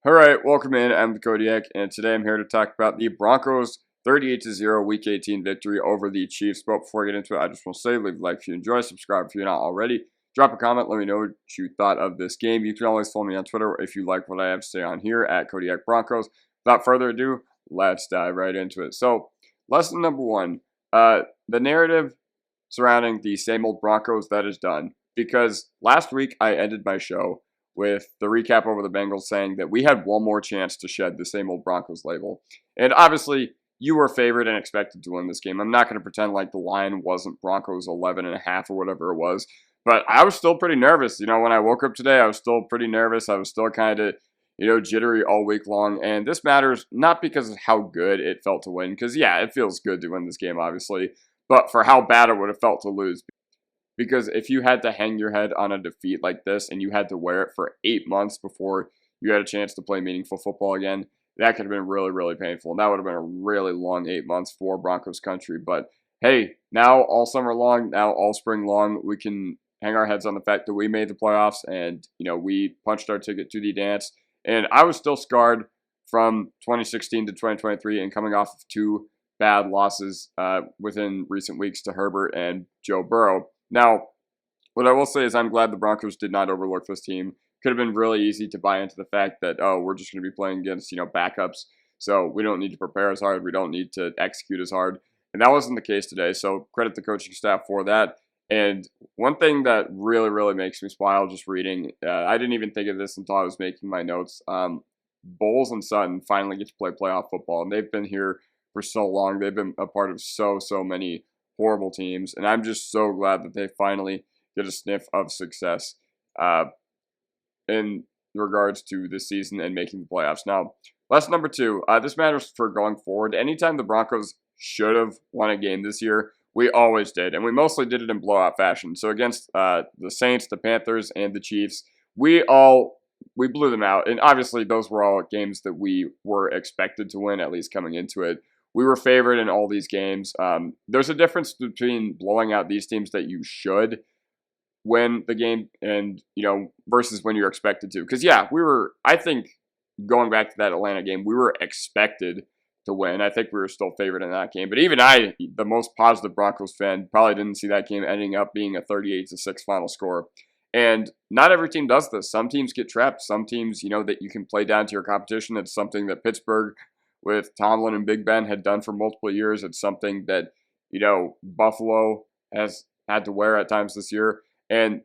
All right, welcome in. I'm the Kodiak, and today I'm here to talk about the Broncos 38-0 Week 18 victory over the Chiefs. But before I get into it, I just want to say, leave a like if you enjoy, subscribe if you're not already. Drop a comment, let me know what you thought of this game. You can always follow me on Twitter if you like what I have to say on here at Kodiak Broncos. Without further ado, let's dive right into it. So, lesson number one, the narrative surrounding the same old Broncos, that is done. Because last week I ended my show with the recap over the Bengals saying that we had one more chance to shed the same old Broncos label. And obviously, you were favored and expected to win this game. I'm not going to pretend like the line wasn't Broncos 11.5 or whatever it was. But I was still pretty nervous. When I woke up today, I was still pretty nervous. I was still kind of, jittery all week long. And this matters not because of how good it felt to win. Because, yeah, it feels good to win this game, obviously. But for how bad it would have felt to lose. Because if you had to hang your head on a defeat like this and you had to wear it for 8 months before you had a chance to play meaningful football again, that could have been really, really painful. And that would have been a really long 8 months for Broncos country. But hey, now all summer long, now all spring long, we can hang our heads on the fact that we made the playoffs and, we punched our ticket to the dance. And I was still scarred from 2016 to 2023 and coming off of two bad losses within recent weeks to Herbert and Joe Burrow. Now, what I will say is I'm glad the Broncos did not overlook this team. Could have been really easy to buy into the fact that, we're just going to be playing against, backups, so we don't need to prepare as hard. We don't need to execute as hard. And that wasn't the case today, so credit the coaching staff for that. And one thing that really, really makes me smile just reading, I didn't even think of this until I was making my notes. Bolles and Sutton finally get to play playoff football, and they've been here for so long. They've been a part of so many horrible teams, and I'm just so glad that they finally get a sniff of success in regards to this season and making the playoffs. Now, lesson number two, this matters for going forward. Anytime the Broncos should have won a game this year, we always did, and we mostly did it in blowout fashion. So against the Saints, the Panthers, and the Chiefs, we blew them out, and obviously those were all games that we were expected to win, at least coming into it. We were favored in all these games. There's a difference between blowing out these teams that you should win the game and, versus when you're expected to. Because, yeah, I think, going back to that Atlanta game, we were expected to win. I think we were still favored in that game. But even I, the most positive Broncos fan, probably didn't see that game ending up being a 38-6 final score. And not every team does this. Some teams get trapped. Some teams, that you can play down to your competition. It's something that Pittsburgh with Tomlin and Big Ben had done for multiple years. It's something that, Buffalo has had to wear at times this year. And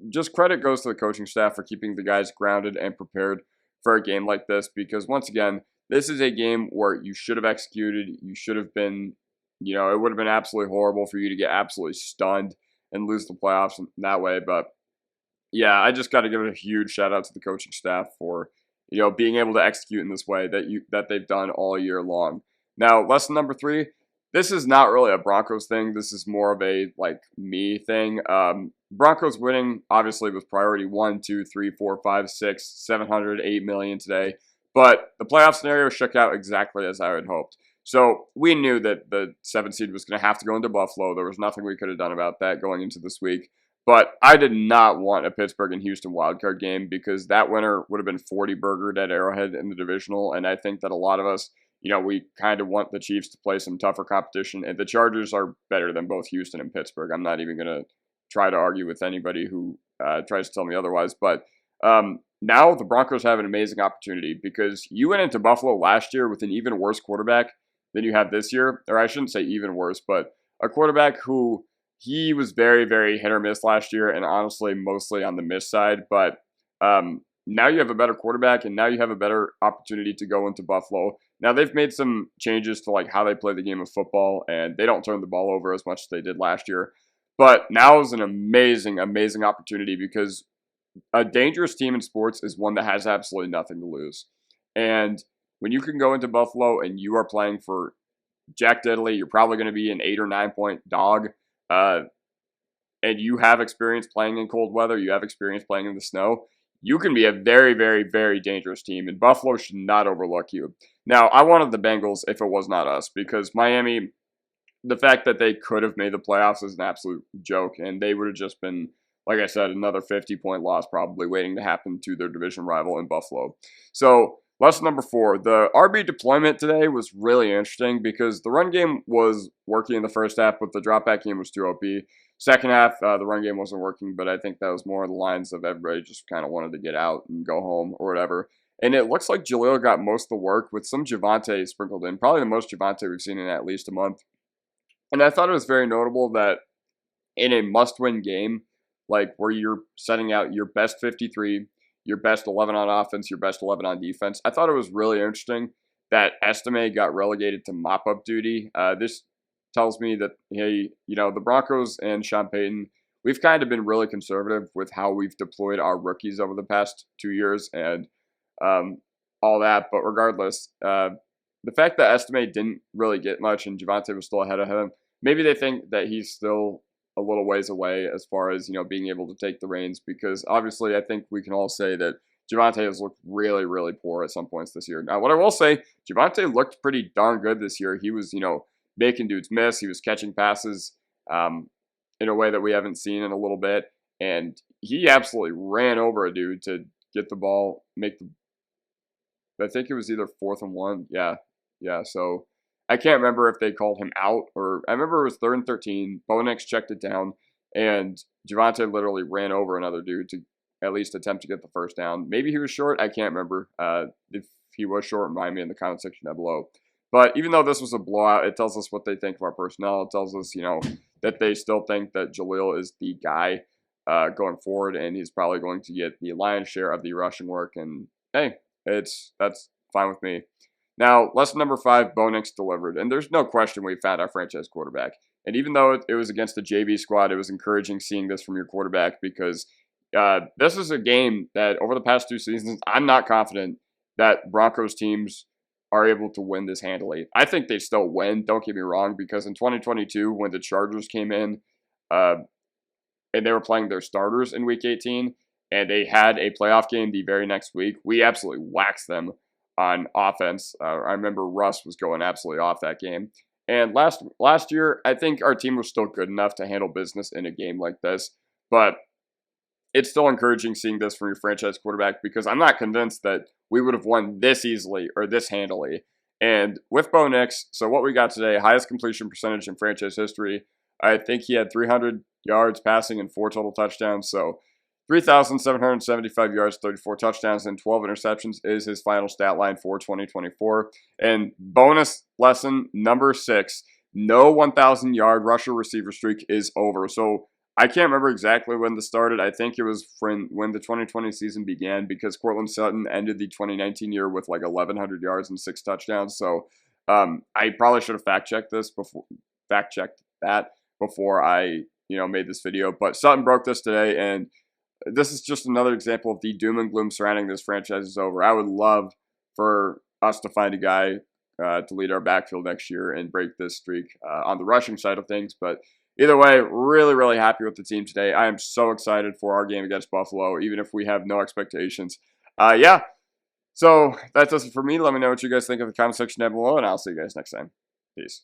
just credit goes to the coaching staff for keeping the guys grounded and prepared for a game like this. Because once again, this is a game where you should have executed. You should have been, it would have been absolutely horrible for you to get absolutely stunned and lose the playoffs in that way. But yeah, I just got to give a huge shout out to the coaching staff for being able to execute in this way that they've done all year long. Now, lesson number three, this is not really a Broncos thing. This is more of a, me thing. Broncos winning, obviously, was priority 1, 2, 3, 4, 5, 6, 708 million today. But the playoff scenario shook out exactly as I had hoped. So we knew that the 7th seed was going to have to go into Buffalo. There was nothing we could have done about that going into this week. But I did not want a Pittsburgh and Houston wildcard game because that winner would have been 40 burgered at Arrowhead in the divisional. And I think that a lot of us, we kind of want the Chiefs to play some tougher competition. And the Chargers are better than both Houston and Pittsburgh. I'm not even going to try to argue with anybody who tries to tell me otherwise. But now the Broncos have an amazing opportunity because you went into Buffalo last year with an even worse quarterback than you have this year. Or I shouldn't say even worse, but a quarterback who he was very, very hit or miss last year and honestly mostly on the miss side. But now you have a better quarterback and now you have a better opportunity to go into Buffalo. Now they've made some changes to how they play the game of football and they don't turn the ball over as much as they did last year. But now is an amazing, amazing opportunity because a dangerous team in sports is one that has absolutely nothing to lose. And when you can go into Buffalo and you are playing for Jack Diddley, you're probably going to be an 8 or 9 point dog. And you have experience playing in cold weather, you have experience playing in the snow, you can be a very, very, very dangerous team, and Buffalo should not overlook you. Now, I wanted the Bengals if it was not us, because Miami, the fact that they could have made the playoffs is an absolute joke, and they would have just been like I said, another 50-point loss probably waiting to happen to their division rival in Buffalo. So, lesson number 4, the RB deployment today was really interesting because the run game was working in the first half, but the dropback game was too OP. Second half, the run game wasn't working, but I think that was more on the lines of everybody just kind of wanted to get out and go home or whatever. And it looks like Jaleel got most of the work with some Javonte sprinkled in, probably the most Javonte we've seen in at least a month. And I thought it was very notable that in a must-win game, like where you're setting out your best 53, your best 11 on offense, your best 11 on defense, I thought it was really interesting that Estime got relegated to mop-up duty. This tells me that, hey, the Broncos and Sean Payton, we've kind of been really conservative with how we've deployed our rookies over the past 2 years and all that. But regardless, the fact that Estime didn't really get much and Javonte was still ahead of him, maybe they think that he's still a little ways away as far as, being able to take the reins, because obviously I think we can all say that Javonte has looked really, really poor at some points this year. Now, what I will say, Javonte looked pretty darn good this year. He was, making dudes miss. He was catching passes in a way that we haven't seen in a little bit. And he absolutely ran over a dude to get the ball, I think it was either 4th and 1. Yeah. So I can't remember if they called him out or I remember it was 3rd and 13. Bo Nix checked it down and Javonte literally ran over another dude to at least attempt to get the first down. Maybe he was short. I can't remember. If he was short, remind me in the comment section down below. But even though this was a blowout, it tells us what they think of our personnel. It tells us, that they still think that Jaleel is the guy going forward, and he's probably going to get the lion's share of the rushing work. And hey, that's fine with me. Now, lesson number 5, Bo Nix delivered. And there's no question we found our franchise quarterback. And even though it was against the JV squad, it was encouraging seeing this from your quarterback because this is a game that over the past 2 seasons, I'm not confident that Broncos teams are able to win this handily. I think they still win, don't get me wrong, because in 2022, when the Chargers came in and they were playing their starters in Week 18, and they had a playoff game the very next week, we absolutely waxed them on offense. I remember Russ was going absolutely off that game. And last year, I think our team was still good enough to handle business in a game like this, but it's still encouraging seeing this from your franchise quarterback because I'm not convinced that we would have won this easily or this handily. And with Bo Nix, so what we got today, highest completion percentage in franchise history. I think he had 300 yards passing and 4 total touchdowns. So 3,775 yards, 34 touchdowns, and 12 interceptions is his final stat line for 2024. And bonus lesson number 6, no 1,000-yard rusher receiver streak is over. So I can't remember exactly when this started. I think it was when the 2020 season began because Courtland Sutton ended the 2019 year with like 1,100 yards and 6 touchdowns. So I probably should have fact-checked that before I made this video. But Sutton broke this today, and this is just another example of the doom and gloom surrounding this franchise is over. I would love for us to find a guy to lead our backfield next year and break this streak on the rushing side of things, but either way, really, really happy with the team today. I am so excited for our game against Buffalo, even if we have no expectations. Yeah, so that does it for me. Let me know what you guys think in the comment section down below, and I'll see you guys next time. Peace.